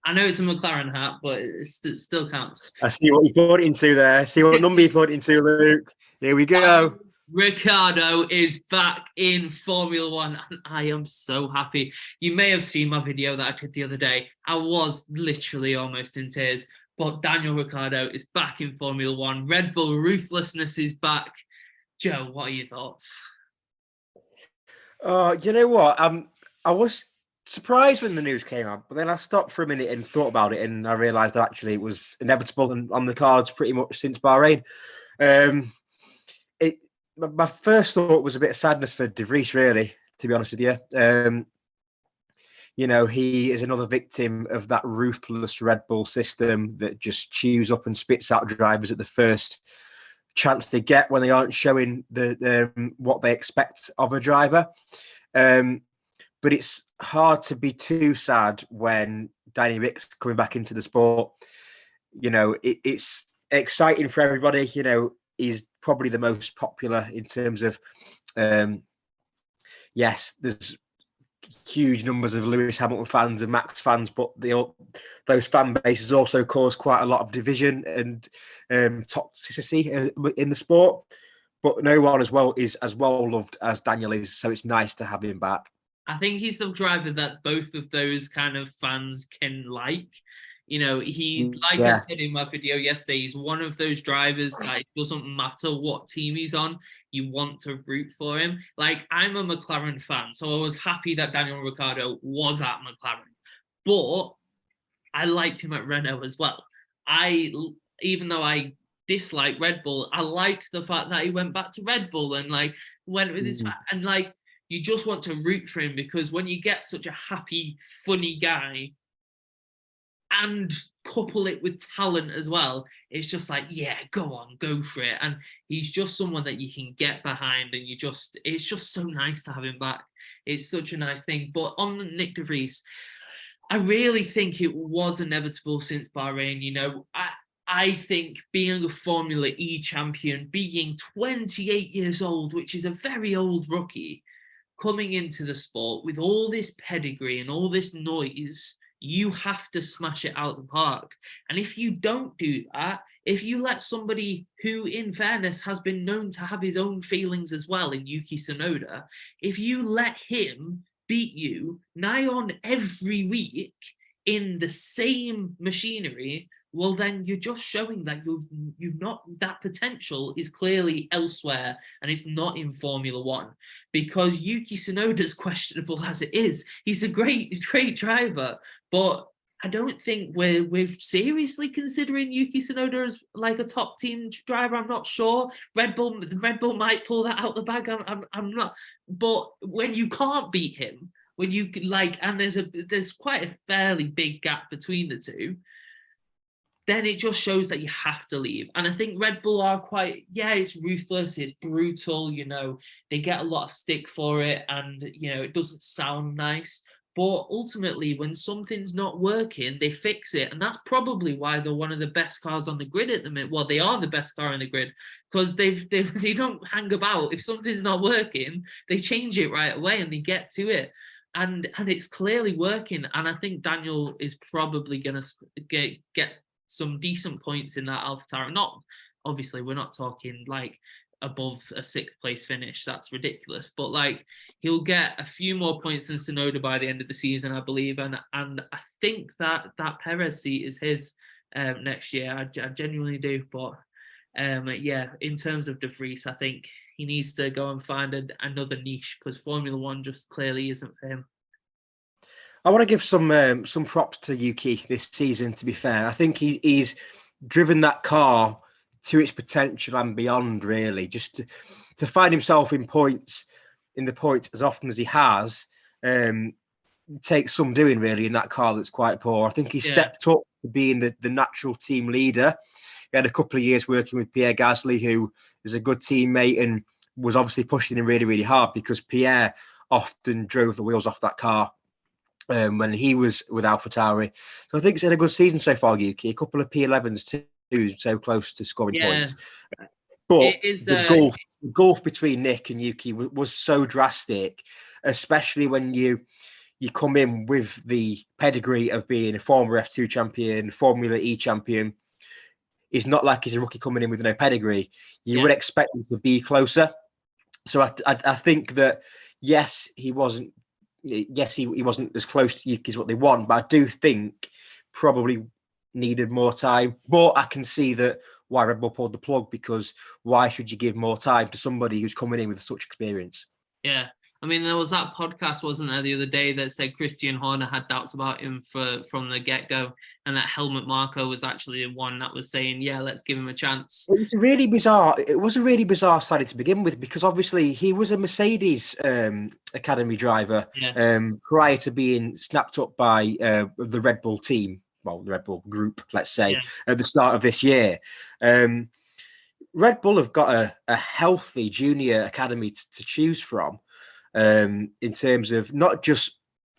I know it's a McLaren hat, but it still counts. I see what you put into there. See what number you put into, Luke. Here we go. Ricciardo is back in Formula One, and I am so happy. You may have seen my video that I did the other day. I was literally almost in tears, but Daniel Ricciardo is back in Formula One. Red Bull ruthlessness is back. Joe, what are your thoughts? Oh, you know what? I was surprised when the news came out, but then I stopped for a minute and thought about it, and I realised that actually it was inevitable and on the cards pretty much since Bahrain. Um, it my first thought was a bit of sadness for De Vries, really, to be honest with you. He is another victim of that ruthless Red Bull system that just chews up and spits out drivers at the first chance they get when they aren't showing what they expect of a driver. But it's hard to be too sad when Danny Rick's coming back into the sport. It's exciting for everybody. He's probably the most popular in terms of, yes, there's huge numbers of Lewis Hamilton fans and Max fans, but those fan bases also cause quite a lot of division and toxicity in the sport. But no one is as well loved as Daniel is, so it's nice to have him back. I think he's the driver that both of those kind of fans can like. Like I Yeah, said in my video yesterday, he's one of those drivers that it doesn't matter what team he's on, you want to root for him. Like, I'm a McLaren fan, so I was happy that Daniel Ricciardo was at McLaren, but I liked him at Renault as well. Even though I dislike Red Bull, I liked the fact that he went back to Red Bull and like went with his and like you just want to root for him because when you get such a happy, funny guy and couple it with talent as well, it's just like, yeah, go on, go for it. And he's just someone that you can get behind, and it's just so nice to have him back. It's such a nice thing. But on Nick De Vries, I really think it was inevitable since Bahrain. I think being a Formula E champion, being 28 years old, which is a very old rookie, coming into the sport with all this pedigree and all this noise, you have to smash it out the park. And if you don't do that, if you let somebody who, in fairness, has been known to have his own feelings as well in Yuki Tsunoda, if you let him beat you nigh on every week in the same machinery, well, then you're just showing that you've not, that potential is clearly elsewhere and it's not in Formula One, because Yuki Tsunoda's questionable as it is. He's a great driver, but I don't think we're seriously considering Yuki Tsunoda as like a top team driver. I'm not sure. Red Bull might pull that out the bag. I'm not. But when you can't beat him, when you like, and there's quite a fairly big gap between the two, then it just shows that you have to leave. And I think Red Bull are quite, yeah, it's ruthless, it's brutal, they get a lot of stick for it, and, it doesn't sound nice. But ultimately, when something's not working, they fix it. And that's probably why they're one of the best cars on the grid at the minute. Well, they are the best car on the grid because they don't hang about. If something's not working, they change it right away and they get to it. And it's clearly working. And I think Daniel is probably going to get some decent points in that AlphaTauri. Not obviously, we're not talking like above a sixth place finish. That's ridiculous. But like, he'll get a few more points than Tsunoda by the end of the season, I believe. And I think that Perez seat is his next year. I genuinely do. But yeah, in terms of De Vries, I think he needs to go and find another niche because Formula One just clearly isn't for him. I want to give some props to Yuki this season. To be fair, I think he's driven that car to its potential and beyond. Really, just to find himself in the points as often as he has takes some doing really in that car that's quite poor. I think he stepped up to being the natural team leader. He had a couple of years working with Pierre Gasly, who is a good teammate and was obviously pushing him really, really hard because Pierre often drove the wheels off that car when he was with AlphaTauri. So I think it's had a good season so far, Yuki. A couple of P11s too, so close to scoring points. But the gulf between Nick and Yuki was so drastic, especially when you you come in with the pedigree of being a former F2 champion, Formula E champion. It's not like he's a rookie coming in with no pedigree. You would expect him to be closer. So I think that, yes, he wasn't as close to Yuki as what they want, but I do think probably needed more time. But I can see that why Red Bull pulled the plug, because why should you give more time to somebody who's coming in with such experience? Yeah. I mean, there was that podcast, wasn't there, the other day that said Christian Horner had doubts about him from the get-go, and that Helmut Marko was actually the one that was saying, yeah, let's give him a chance. It was really bizarre. It was a really bizarre signing to begin with, because obviously he was a Mercedes academy driver prior to being snapped up by the Red Bull team, well, the Red Bull group, let's say, at the start of this year. Red Bull have got a healthy junior academy to choose from, in terms of not just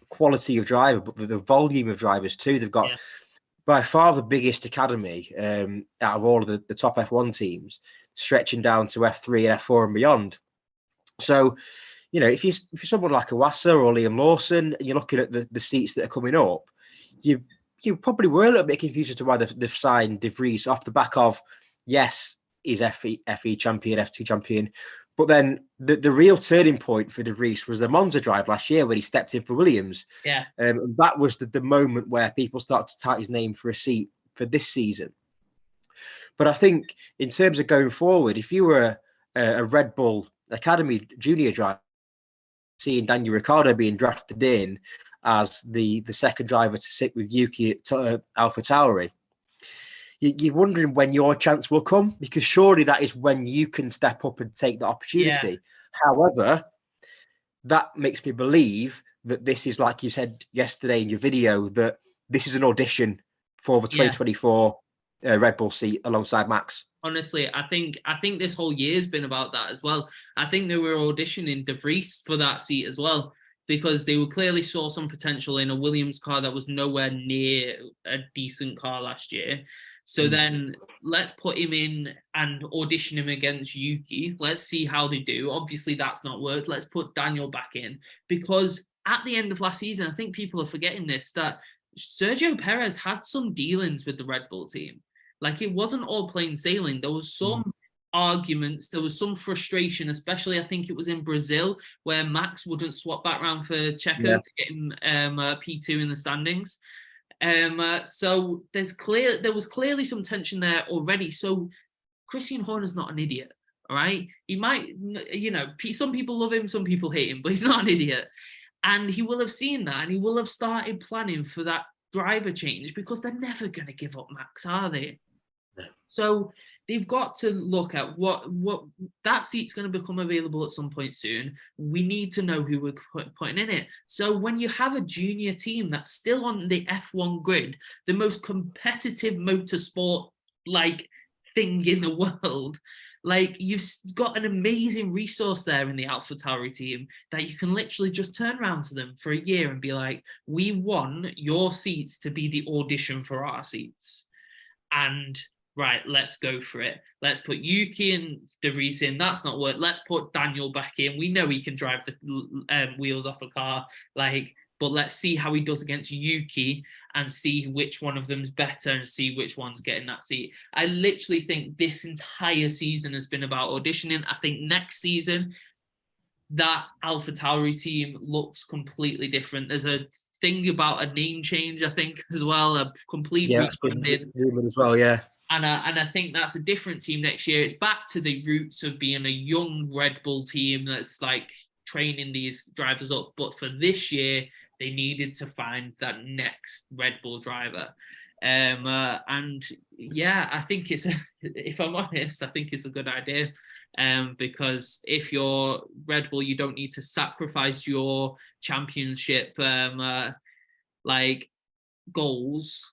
quality of driver, but the volume of drivers too. They've got by far the biggest academy out of all of the top F1 teams, stretching down to F3 and F4 and beyond. So, you know, if you're someone like Iwasa or Liam Lawson, and you're looking at the seats that are coming up, you probably were a little bit confused as to why they've signed De Vries off the back of, yes, he's FE champion, F2 champion. But then the real turning point for De Vries was the Monza drive last year when he stepped in for Williams. Yeah. And that was the moment where people started to tout his name for a seat for this season. But I think in terms of going forward, if you were a Red Bull Academy junior driver, seeing Daniel Ricciardo being drafted in as the second driver to sit with Yuki at AlphaTauri, you're wondering when your chance will come, because surely that is when you can step up and take the opportunity. Yeah. However, that makes me believe that this is, like you said yesterday in your video, that this is an audition for the 2024 Red Bull seat alongside Max. Honestly, I think this whole year's been about that as well. I think they were auditioning De Vries for that seat as well, because they clearly saw some potential in a Williams car that was nowhere near a decent car last year. So then let's put him in and audition him against Yuki. Let's see how they do. Obviously, that's not worked. Let's put Daniel back in, because at the end of last season, I think people are forgetting this, that Sergio Perez had some dealings with the Red Bull team. Like, it wasn't all plain sailing. There was some arguments. There was some frustration, especially I think it was in Brazil, where Max wouldn't swap back round for Checo to get him P2 in the standings. So there was clearly some tension there already. So Christian Horner's not an idiot, all right? He might, you know, some people love him, some people hate him, but he's not an idiot. And he will have seen that, and he will have started planning for that driver change, because they're never going to give up Max, are they? No. So they've got to look at what that seat's going to become available at some point soon. We need to know who we're putting in it. So when you have a junior team that's still on the F1 grid, the most competitive motorsport like thing in the world, like, you've got an amazing resource there in the AlphaTauri team that you can literally just turn around to them for a year and be like, we want your seats to be the audition for our seats. And right, let's go for it. Let's put Yuki and De Vries in. That's not work. Let's put Daniel back in. We know he can drive the wheels off a car. But let's see how he does against Yuki and see which one of them's better and see which one's getting that seat. I literally think this entire season has been about auditioning. I think next season, that AlphaTauri team looks completely different. There's a thing about a name change, I think, as well. A complete rebranding as well, yeah. And I think that's a different team next year. It's back to the roots of being a young Red Bull team that's like training these drivers up. But for this year, they needed to find that next Red Bull driver. And yeah, I think if I'm honest, I think it's a good idea. Because if you're Red Bull, you don't need to sacrifice your championship goals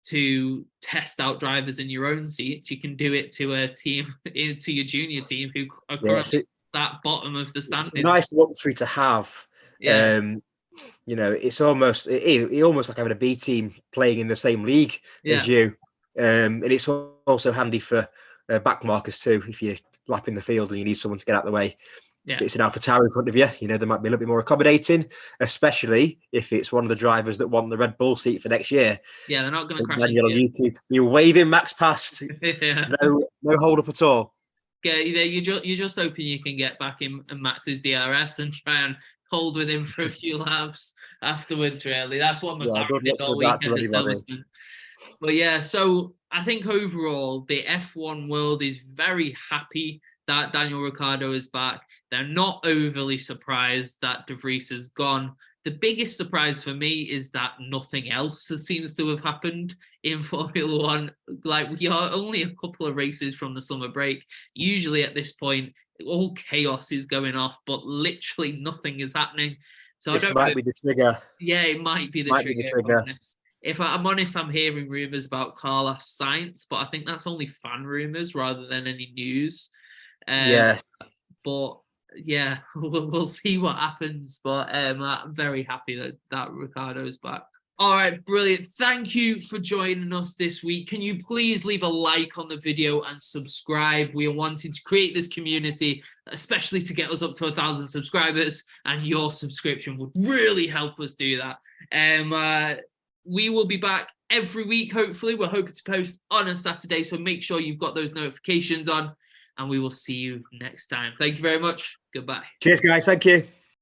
to test out drivers in your own seats. You can do it to a team, into your junior team who are currently at bottom of the standings. It's a nice luxury to have. Yeah. You know, it's almost like having a B team playing in the same league as you. And it's also handy for back markers too, if you're lapping the field and you need someone to get out of the way. Yeah. If it's an AlphaTauri in front of you, they might be a little bit more accommodating, especially if it's one of the drivers that want the Red Bull seat for next year. Yeah, they're not going to crash into Daniel on you. YouTube, you're waving Max past. Yeah. No hold up at all. Yeah, you're just hoping you can get back in Max's DRS and try and hold with him for a few laps afterwards. Really, that's what Yeah, McLaren good did luck all with that to weekend at anybody. Silverstone. But yeah, so I think overall the F1 world is very happy that Daniel Ricciardo is back. They're not overly surprised that De Vries has gone. The biggest surprise for me is that nothing else seems to have happened in Formula One. Like, we are only a couple of races from the summer break. Usually at this point, all chaos is going off, but literally nothing is happening. So I This don't know. might be the trigger. Yeah, it might be the Might be trigger. the trigger. If I'm honest, I'm hearing rumors about Carlos Sainz, but I think that's only fan rumors rather than any news. Yeah. But yeah, we'll see what happens. But I'm very happy that Ricciardo's back. All right, brilliant. Thank you for joining us this week. Can you please leave a like on the video and subscribe? We are wanting to create this community, especially to get us up to 1,000 subscribers, and your subscription would really help us do that. We will be back every week, hopefully. We're hoping to post on a Saturday, so make sure you've got those notifications on, and we will see you next time. Thank you very much. Goodbye. Cheers, guys. Thank you.